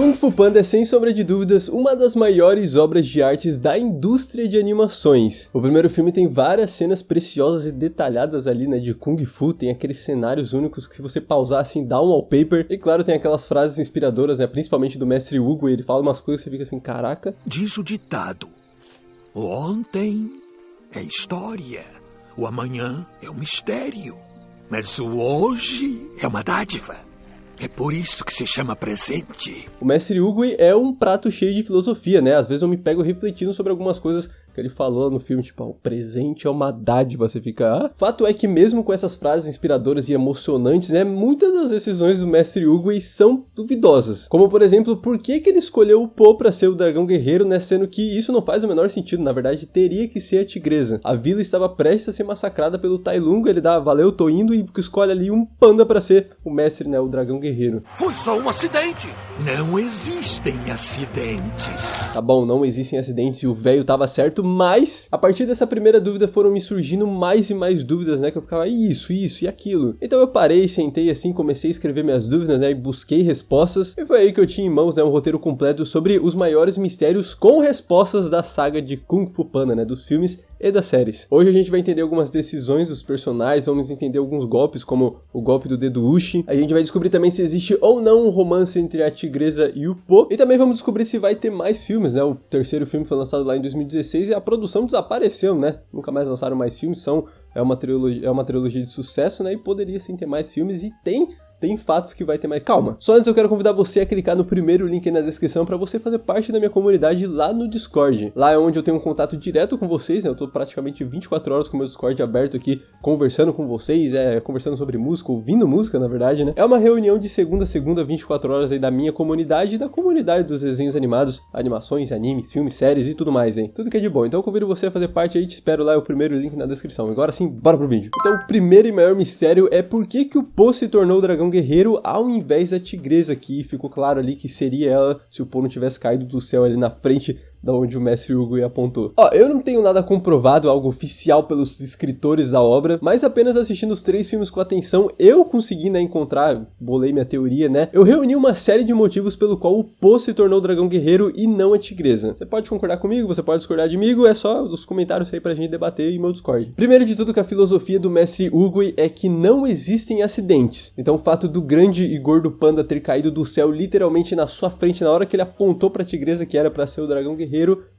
Kung Fu Panda é sem sombra de dúvidas uma das maiores obras de artes da indústria de animações. O primeiro filme tem várias cenas preciosas e detalhadas ali, né, de Kung Fu, tem aqueles cenários únicos que se você pausar assim dá um wallpaper, e claro, tem aquelas frases inspiradoras, né, principalmente do mestre Hugo, ele fala umas coisas que você fica assim, caraca. Diz o ditado, o ontem é história, o amanhã é um mistério, mas o hoje é uma dádiva. É por isso que se chama presente. O mestre Hugo é um prato cheio de filosofia, né? Às vezes eu me pego refletindo sobre algumas coisas que ele falou no filme, tipo, o presente é uma dádiva, você fica... Fato é que mesmo com essas frases inspiradoras e emocionantes, né, muitas das decisões do mestre Hugo são duvidosas. Como, por exemplo, por que ele escolheu o Po pra ser o dragão guerreiro, né, sendo que isso não faz o menor sentido, na verdade teria que ser a tigresa. A vila estava prestes a ser massacrada pelo Tai Lung, ele dá, valeu, tô indo, e escolhe ali um panda pra ser o mestre, né, o dragão guerreiro. Foi só um acidente! Não existem acidentes. Tá bom, não existem acidentes e o velho tava certo, mas a partir dessa primeira dúvida foram me surgindo mais e mais dúvidas, né, que eu ficava isso e aquilo. Então eu parei, sentei assim, comecei a escrever minhas dúvidas, né, e busquei respostas, e foi aí que eu tinha em mãos, né, um roteiro completo sobre os maiores mistérios com respostas da saga de Kung Fu Panda, né, dos filmes e das séries. Hoje a gente vai entender algumas decisões dos personagens, vamos entender alguns golpes, como o golpe do dedo Uchi. A gente vai descobrir também se existe ou não um romance entre a tigresa e o Po. E também vamos descobrir se vai ter mais filmes, né? O terceiro filme foi lançado lá em 2016 e a produção desapareceu, né? Nunca mais lançaram mais filmes, é uma trilogia de sucesso, né? E poderia sim ter mais filmes e tem fatos que vai ter mais. Calma, só antes eu quero convidar você a clicar no primeiro link aí na descrição para você fazer parte da minha comunidade lá no Discord. Lá é onde eu tenho um contato direto com vocês, né? Eu tô praticamente 24 horas com o meu Discord aberto aqui, conversando com vocês, conversando sobre música, ouvindo música, na verdade, né? É uma reunião de segunda a segunda, 24 horas aí da minha comunidade e da comunidade dos desenhos animados, animações, animes, filmes, séries e tudo mais, hein? Tudo que é de bom. Então eu convido você a fazer parte aí, te espero lá, é o primeiro link na descrição. Agora sim, bora pro vídeo. Então o primeiro e maior mistério é por que o Po se tornou o dragão guerreiro ao invés da tigresa, que ficou claro ali que seria ela se o Po não tivesse caído do céu ali na frente da onde o mestre Hugo apontou. Eu não tenho nada comprovado, algo oficial pelos escritores da obra, mas apenas assistindo os 3 filmes com atenção, eu consegui, né, encontrar, bolei minha teoria, né, eu reuni uma série de motivos pelo qual o Po se tornou o dragão guerreiro e não a tigresa. Você pode concordar comigo, você pode discordar de mim, é só os comentários aí pra gente debater em meu Discord. Primeiro de tudo, que a filosofia do mestre Hugo é que não existem acidentes. Então o fato do grande e gordo panda ter caído do céu literalmente na sua frente na hora que ele apontou pra tigresa que era pra ser o dragão guerreiro,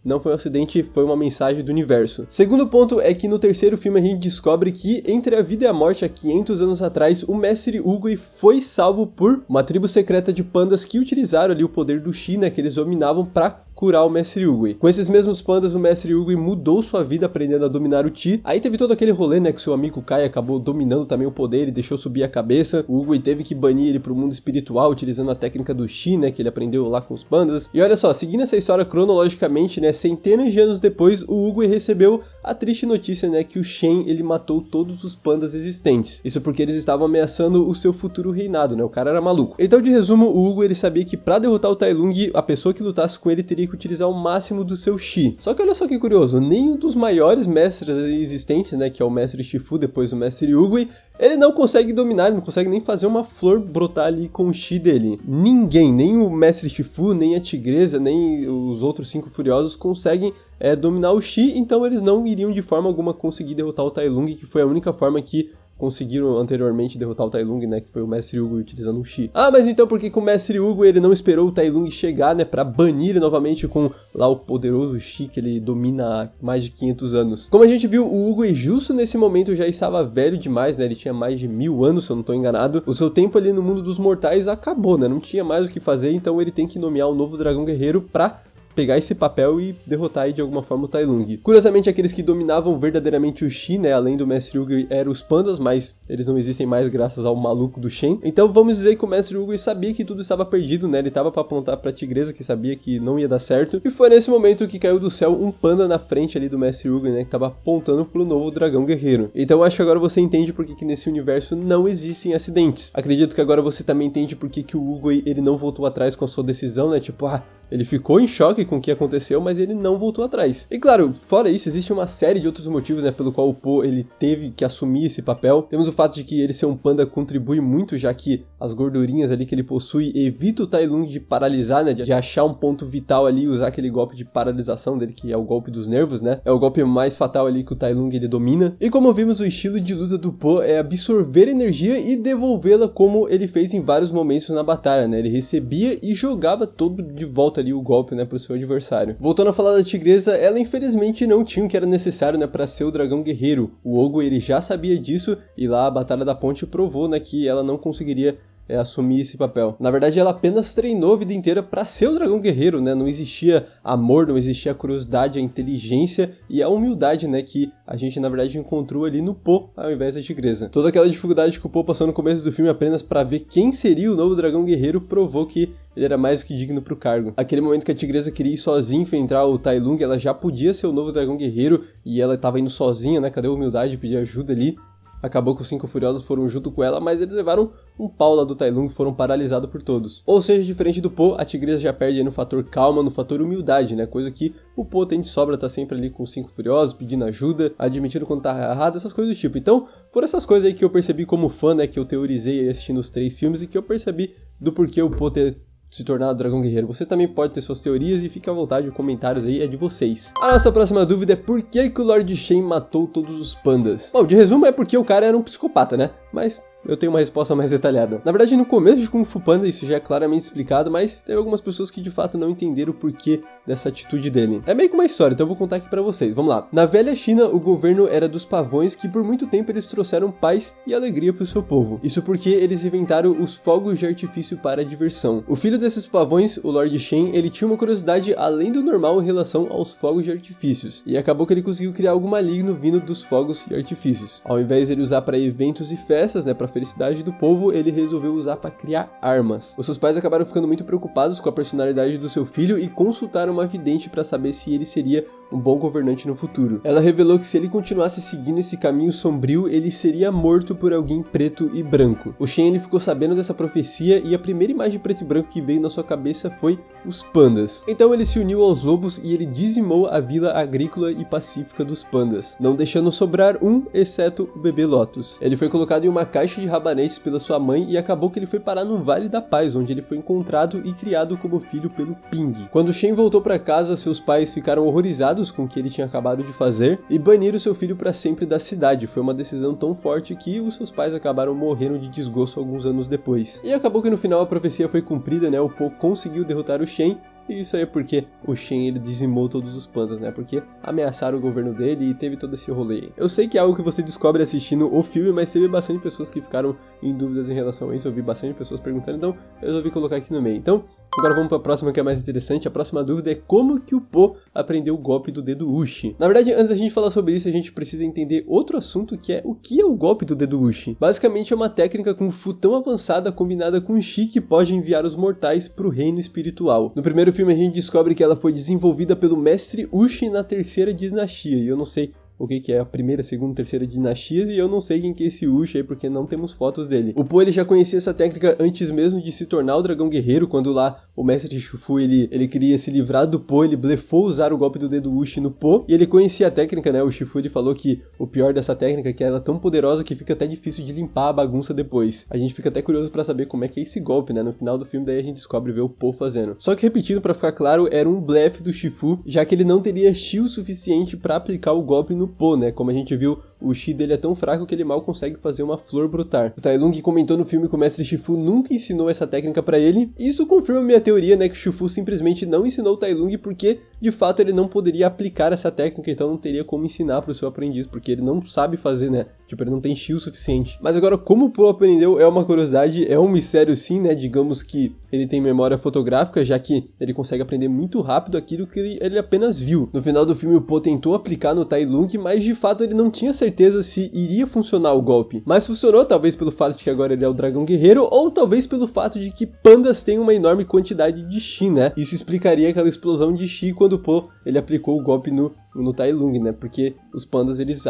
não foi um acidente, foi uma mensagem do universo. Segundo ponto é que no terceiro filme a gente descobre que entre a vida e a morte há 500 anos atrás, o mestre Hugo foi salvo por uma tribo secreta de pandas que utilizaram ali o poder do Chi, né, que eles dominavam pra curar o mestre Hugo. Com esses mesmos pandas, o mestre Hugo mudou sua vida aprendendo a dominar o Chi. Aí teve todo aquele rolê, né, que seu amigo Kai acabou dominando também o poder e deixou subir a cabeça. O Hugo teve que banir ele pro mundo espiritual, utilizando a técnica do Chi, né, que ele aprendeu lá com os pandas. E olha só, seguindo essa história cronologicamente, né, centenas de anos depois, o Hugo recebeu a triste notícia, né, que o Shen, ele matou todos os pandas existentes. Isso porque eles estavam ameaçando o seu futuro reinado, né, o cara era maluco. Então, de resumo, o Hugo, ele sabia que pra derrotar o Tai Lung, a pessoa que lutasse com ele teria que utilizar o máximo do seu Chi. Só que olha só que curioso, nenhum dos maiores mestres existentes, né, que é o mestre Shifu, depois o mestre Hugo, ele não consegue dominar, ele não consegue nem fazer uma flor brotar ali com o Chi dele. Ninguém, nem o mestre Shifu, nem a tigresa, nem os outros 5 furiosos conseguem dominar o Chi, então eles não iriam de forma alguma conseguir derrotar o Tai Lung, que foi a única forma que conseguiram anteriormente derrotar o Tai Lung, né, que foi o mestre Hugo utilizando o Chi. Mas então por que o mestre Hugo, ele não esperou o Tai Lung chegar, né, pra banir ele novamente com lá o poderoso Chi que ele domina há mais de 500 anos? Como a gente viu, o Hugo justo nesse momento já estava velho demais, né, ele tinha mais de 1000 anos, se eu não tô enganado. O seu tempo ali no mundo dos mortais acabou, né, não tinha mais o que fazer, então ele tem que nomear um novo dragão guerreiro pra pegar esse papel e derrotar aí de alguma forma o Tai Lung. Curiosamente, aqueles que dominavam verdadeiramente o Chi, né, além do mestre Hugo, eram os pandas, mas eles não existem mais graças ao maluco do Shen. Então vamos dizer que o mestre Hugo sabia que tudo estava perdido, né, ele estava para apontar para a tigresa, que sabia que não ia dar certo, e foi nesse momento que caiu do céu um panda na frente ali do mestre Hugo, né, que estava apontando pro novo dragão guerreiro. Então acho que agora você entende por que nesse universo não existem acidentes. Acredito que agora você também entende por que o Hugo, ele não voltou atrás com a sua decisão, né, tipo, Ele ficou em choque com o que aconteceu, mas ele não voltou atrás. E claro, fora isso, existe uma série de outros motivos, né, pelo qual o Po ele teve que assumir esse papel. Temos o fato de que ele ser um panda contribui muito, já que as gordurinhas ali que ele possui evita o Tai Lung de paralisar, né, de achar um ponto vital ali e usar aquele golpe de paralisação dele, que é o golpe dos nervos, né? É o golpe mais fatal ali que o Tai Lung ele domina. E como vimos, o estilo de luta do Po é absorver energia e devolvê-la, como ele fez em vários momentos na batalha, né? Ele recebia e jogava todo de volta ali o golpe, né, pro seu adversário. Voltando a falar da tigresa, ela infelizmente não tinha o que era necessário, né, para ser o dragão guerreiro. O Ogo ele já sabia disso e lá a Batalha da Ponte provou, né, que ela não conseguiria assumir esse papel. Na verdade, ela apenas treinou a vida inteira para ser o dragão guerreiro, né? Não existia amor, não existia a curiosidade, a inteligência e a humildade, né? Que a gente, na verdade, encontrou ali no Po, ao invés da tigresa. Toda aquela dificuldade que o Po passou no começo do filme apenas para ver quem seria o novo dragão guerreiro provou que ele era mais do que digno pro cargo. Aquele momento que a tigresa queria ir sozinha enfrentar o Tai Lung, ela já podia ser o novo dragão guerreiro e ela tava indo sozinha, né? Cadê a humildade de pedir ajuda ali? Acabou que os 5 Furiosos foram junto com ela, mas eles levaram um pau lá do Tai Lung e foram paralisados por todos. Ou seja, diferente do Po, a tigresa já perde aí no fator calma, no fator humildade, né? Coisa que o Po tem de sobra, tá sempre ali com os 5 Furiosos, pedindo ajuda, admitindo quando tá errado, essas coisas do tipo. Então, por essas coisas aí que eu percebi como fã, né? Que eu teorizei assistindo os 3 filmes e que eu percebi do porquê o Po ter se tornar dragão guerreiro. Você também pode ter suas teorias e fica à vontade, os comentários aí é de vocês. A nossa próxima dúvida é por que o Lord Shen matou todos os pandas? Bom, de resumo é porque o cara era um psicopata, né? Mas eu tenho uma resposta mais detalhada. Na verdade, no começo de Kung Fu Panda isso já é claramente explicado, mas teve algumas pessoas que de fato não entenderam o porquê dessa atitude dele. É meio que uma história, então eu vou contar aqui pra vocês. Vamos lá. Na velha China, o governo era dos pavões que por muito tempo eles trouxeram paz e alegria pro seu povo. Isso porque eles inventaram os fogos de artifício para a diversão. O filho desses pavões, o Lord Shen, ele tinha uma curiosidade além do normal em relação aos fogos de artifícios. E acabou que ele conseguiu criar algo maligno vindo dos fogos de artifícios. Ao invés de ele usar para eventos e festas, né, pra felicidade do povo, ele resolveu usar para criar armas. Os seus pais acabaram ficando muito preocupados com a personalidade do seu filho e consultaram uma vidente para saber se ele seria um bom governante no futuro. Ela revelou que se ele continuasse seguindo esse caminho sombrio, ele seria morto por alguém preto e branco. O Shen ele ficou sabendo dessa profecia e a primeira imagem preto e branco que veio na sua cabeça foi os pandas. Então ele se uniu aos lobos e ele dizimou a vila agrícola e pacífica dos pandas, não deixando sobrar um, exceto o bebê Lotus. Ele foi colocado em uma caixa de rabanetes pela sua mãe e acabou que ele foi parar no Vale da Paz, onde ele foi encontrado e criado como filho pelo Ping. Quando o Shen voltou para casa, seus pais ficaram horrorizados com o que ele tinha acabado de fazer e baniram seu filho para sempre da cidade. Foi uma decisão tão forte que os seus pais acabaram morrendo de desgosto alguns anos depois. E acabou que no final a profecia foi cumprida, né? O Po conseguiu derrotar o Shen. E isso aí é porque o Shen ele dizimou todos os pandas, né? Porque ameaçaram o governo dele e teve todo esse rolê. Eu sei que é algo que você descobre assistindo o filme, mas teve bastante pessoas que ficaram em dúvidas em relação a isso. Eu vi bastante pessoas perguntando, então eu resolvi colocar aqui no meio. Então, agora vamos para a próxima que é mais interessante. A próxima dúvida é como que o Po aprendeu o golpe do dedo Uchi. Na verdade, antes da gente falar sobre isso, a gente precisa entender outro assunto que é o que é o golpe do dedo Uchi. Basicamente é uma técnica Kung Fu tão avançada combinada com Chi que pode enviar os mortais para o reino espiritual. No primeiro filme a gente descobre que ela foi desenvolvida pelo mestre Uchi na terceira dinastia, e eu não sei o que é a primeira, segunda, terceira dinastia, e eu não sei quem que é esse Uchi aí, porque não temos fotos dele. O Po ele já conhecia essa técnica antes mesmo de se tornar o dragão guerreiro, quando lá o mestre Shifu ele queria se livrar do Po, ele blefou usar o golpe do dedo Uchi no Po, e ele conhecia a técnica, né? O Shifu ele falou que o pior dessa técnica é que ela é tão poderosa que fica até difícil de limpar a bagunça depois. A gente fica até curioso pra saber como é que é esse golpe, né? No final do filme daí a gente descobre e vê o Po fazendo. Só que repetindo pra ficar claro, era um blefe do Shifu, já que ele não teria Chi o suficiente pra aplicar o golpe no Po, né? Como a gente viu, o Chi dele é tão fraco que ele mal consegue fazer uma flor brotar. O Tai Lung comentou no filme que o mestre Shifu nunca ensinou essa técnica pra ele, e isso confirma minha teoria, né, que o Shifu simplesmente não ensinou o Tai Lung porque, de fato, ele não poderia aplicar essa técnica, então não teria como ensinar pro seu aprendiz, porque ele não sabe fazer, né, tipo, ele não tem Chi o suficiente. Mas agora, como o Po aprendeu é uma curiosidade, é um mistério sim, né, digamos que ele tem memória fotográfica, já que ele consegue aprender muito rápido aquilo que ele apenas viu. No final do filme, o Po tentou aplicar no Tai Lung, mas de fato ele não tinha certeza se iria funcionar o golpe. Mas funcionou, talvez pelo fato de que agora ele é o dragão guerreiro, ou talvez pelo fato de que pandas têm uma enorme quantidade de Chi, né? Isso explicaria aquela explosão de Chi quando o Po ele aplicou o golpe no no Tai Lung, né? Porque os pandas, eles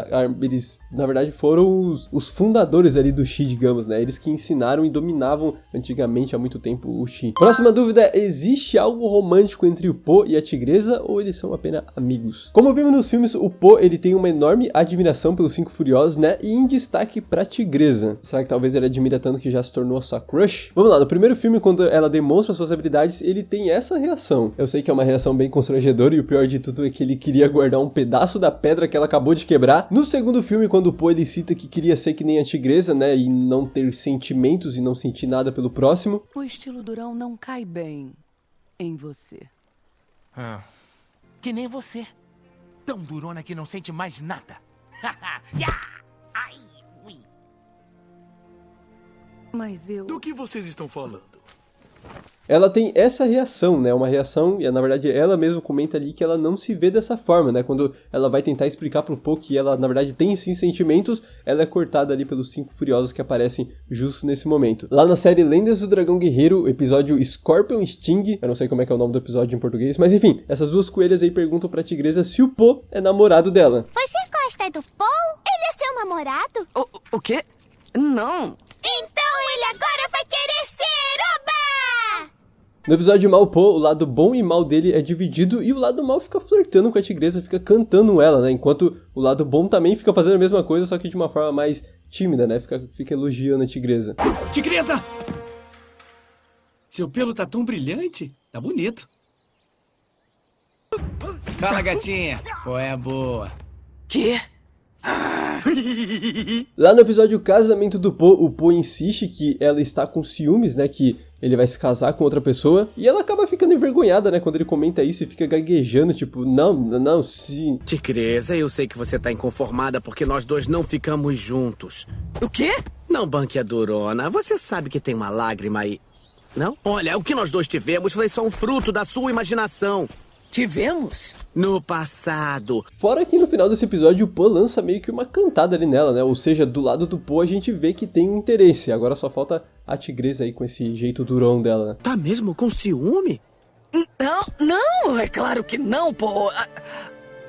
na verdade, foram os fundadores ali do Chi, digamos, né? Eles que ensinaram e dominavam antigamente, há muito tempo, o Chi. Próxima dúvida é, existe algo romântico entre o Po e a tigresa, ou eles são apenas amigos? Como vimos nos filmes, o Po, ele tem uma enorme admiração pelos 5 Furiosos, né? E em destaque pra tigresa. Será que talvez ele admira tanto que já se tornou a sua crush? Vamos lá, no primeiro filme, quando ela demonstra suas habilidades, ele tem essa reação. Eu sei que é uma reação bem constrangedora, e o pior de tudo é que ele queria guardar um pedaço da pedra que ela acabou de quebrar. No segundo filme, quando o Po, ele cita que queria ser que nem a tigresa, né? E não ter sentimentos e não sentir nada pelo próximo. O estilo durão não cai bem em você. Que nem você. Tão durona que não sente mais nada. Ai, ui. Mas eu... Do que vocês estão falando? Ela tem essa reação, né? Uma reação, e na verdade ela mesma comenta ali que ela não se vê dessa forma, né? Quando ela vai tentar explicar pro Po que ela, na verdade, tem sim sentimentos, ela é cortada ali pelos 5 Furiosos que aparecem justo nesse momento. Lá na série Lendas do Dragão Guerreiro, o episódio Scorpion Sting, eu não sei como é que é o nome do episódio em português, mas enfim, essas duas coelhas aí perguntam pra tigresa se o Po é namorado dela. Você gosta do Po? Ele é seu namorado? O quê? Não. Então ele agora vai querer ser, oba! No episódio Mal Po, o lado bom e mal dele é dividido e o lado mal fica flertando com a tigresa, fica cantando ela, né? Enquanto o lado bom também fica fazendo a mesma coisa, só que de uma forma mais tímida, né? Fica elogiando a tigresa. Tigresa! Seu pelo tá tão brilhante, tá bonito. Fala, gatinha. Qual é a boa? Quê? Lá no episódio Casamento do Po, o Po insiste que ela está com ciúmes, né? Que ele vai se casar com outra pessoa. E ela acaba ficando envergonhada, né? Quando ele comenta isso e fica gaguejando, tipo, não, sim. Tigresa, eu sei que você tá inconformada porque nós dois não ficamos juntos. O quê? Não banque a durona. Você sabe que tem uma lágrima aí. Não? Olha, o que nós dois tivemos foi só um fruto da sua imaginação. Tivemos? No passado. Fora que no final desse episódio o Po lança meio que uma cantada ali nela, né? Ou seja, do lado do Po a gente vê que tem um interesse. Agora só falta a tigresa aí com esse jeito durão dela, né? Tá mesmo com ciúme? Não, é claro que não, pô.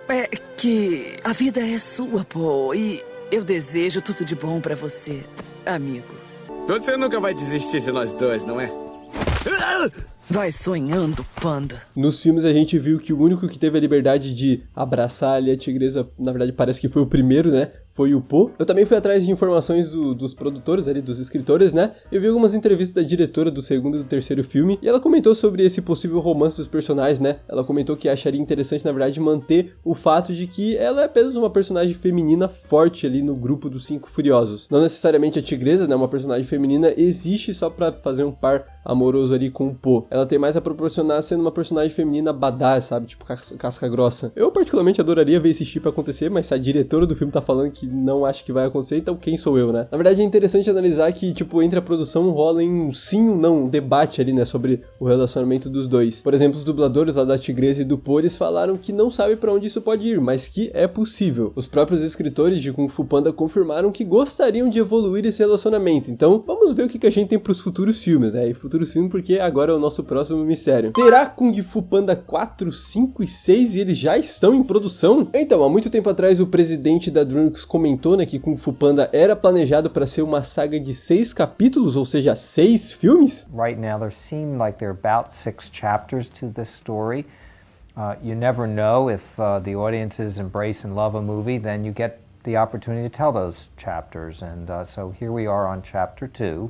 É que a vida é sua, pô. E eu desejo tudo de bom pra você, amigo. Você nunca vai desistir de nós dois, não é? Vai sonhando, panda. Nos filmes a gente viu que o único que teve a liberdade de abraçar ali a tigresa, na verdade parece que foi o primeiro, né? Foi o Po. Eu também fui atrás de informações dos produtores ali, dos escritores, né? Eu vi algumas entrevistas da diretora do segundo e do terceiro filme, e ela comentou sobre esse possível romance dos personagens, né? Ela comentou que acharia interessante, na verdade, manter o fato de que ela é apenas uma personagem feminina forte ali no grupo dos 5 Furiosos. Não necessariamente a tigresa, né? Uma personagem feminina existe só pra fazer um par amoroso ali com o Po. Ela tem mais a proporcionar sendo uma personagem feminina badass, sabe? Tipo casca grossa. Eu particularmente adoraria ver esse tipo acontecer, mas se a diretora do filme tá falando que não acha que vai acontecer, então quem sou eu, né? Na verdade é interessante analisar que, tipo, entre a produção rola um sim ou não, um debate ali, né, sobre o relacionamento dos dois. Por exemplo, os dubladores lá da tigresa e do Po, eles falaram que não sabem pra onde isso pode ir, mas que é possível. Os próprios escritores de Kung Fu Panda confirmaram que gostariam de evoluir esse relacionamento. Então, vamos ver o que a gente tem pros futuros filmes, né? E futuros filmes porque agora é o nosso próximo mistério. Terá Kung Fu Panda 4, 5 e 6 e eles já estão em produção? Então, há muito tempo atrás o presidente da DreamWorks comentou, né, que Kung Fu Panda era planejado para ser uma saga de 6 capítulos, ou seja, 6 filmes? Right now there seem like there are about 6 chapters to this story. You never know if the audiences embrace and love a movie, then you get the opportunity to tell those chapters. And so here we are on chapter 2.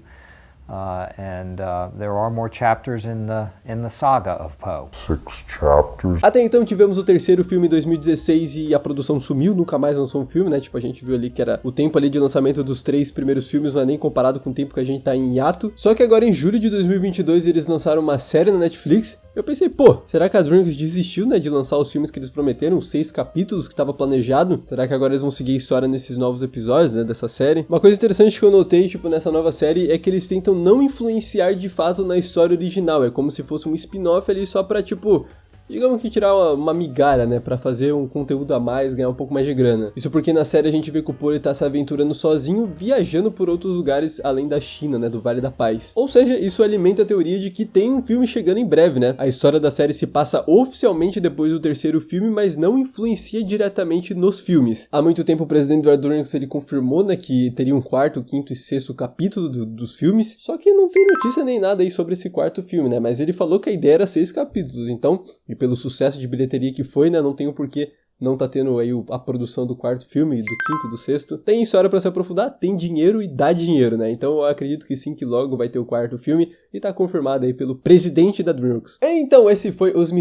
There are more chapters in the saga of Po. 6 chapters. Até então tivemos o terceiro filme em 2016 e a produção sumiu, nunca mais lançou um filme, né? Tipo, a gente viu ali que era o tempo ali de lançamento dos 3 primeiros filmes, não é nem comparado com o tempo que a gente tá em hiato. Só que agora em julho de 2022 eles lançaram uma série na Netflix. Eu pensei, pô, será que a DreamWorks desistiu, né, de lançar os filmes que eles prometeram, 6 capítulos que estava planejado? Será que agora eles vão seguir a história nesses novos episódios, né, dessa série? Uma coisa interessante que eu notei, tipo, nessa nova série é que eles tentam não influenciar de fato na história original. É como se fosse um spin-off ali só pra, tipo, digamos que tirar uma migalha, né, pra fazer um conteúdo a mais, ganhar um pouco mais de grana. Isso porque na série a gente vê que o Paul tá se aventurando sozinho, viajando por outros lugares além da China, né, do Vale da Paz. Ou seja, isso alimenta a teoria de que tem um filme chegando em breve, né? A história da série se passa oficialmente depois do terceiro filme, mas não influencia diretamente nos filmes. Há muito tempo o presidente Edward Durnix, ele confirmou, né, que teria um quarto, quinto e sexto capítulo dos filmes, só que não tem notícia nem nada aí sobre esse quarto filme, né? Mas ele falou que a ideia era 6 capítulos, então, e pelo sucesso de bilheteria que foi, né, não tem o porquê não tá tendo aí a produção do quarto filme, do quinto e do sexto. Tem história pra se aprofundar, tem dinheiro e dá dinheiro, né? Então eu acredito que sim, que logo vai ter o quarto filme e tá confirmado aí pelo presidente da DreamWorks. Então esse foi os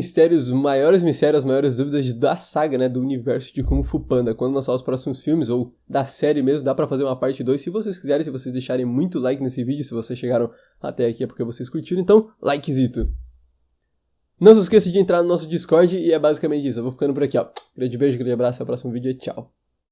maiores mistérios, as maiores dúvidas da saga, né, do universo de Kung Fu Panda. Quando lançar os próximos filmes, ou da série mesmo, dá pra fazer uma parte 2 se vocês quiserem, se vocês deixarem muito like nesse vídeo, se vocês chegaram até aqui é porque vocês curtiram, então likezito. Não se esqueça de entrar no nosso Discord e é basicamente isso. Eu vou ficando por aqui, ó. Grande beijo, grande abraço, até o próximo vídeo e tchau.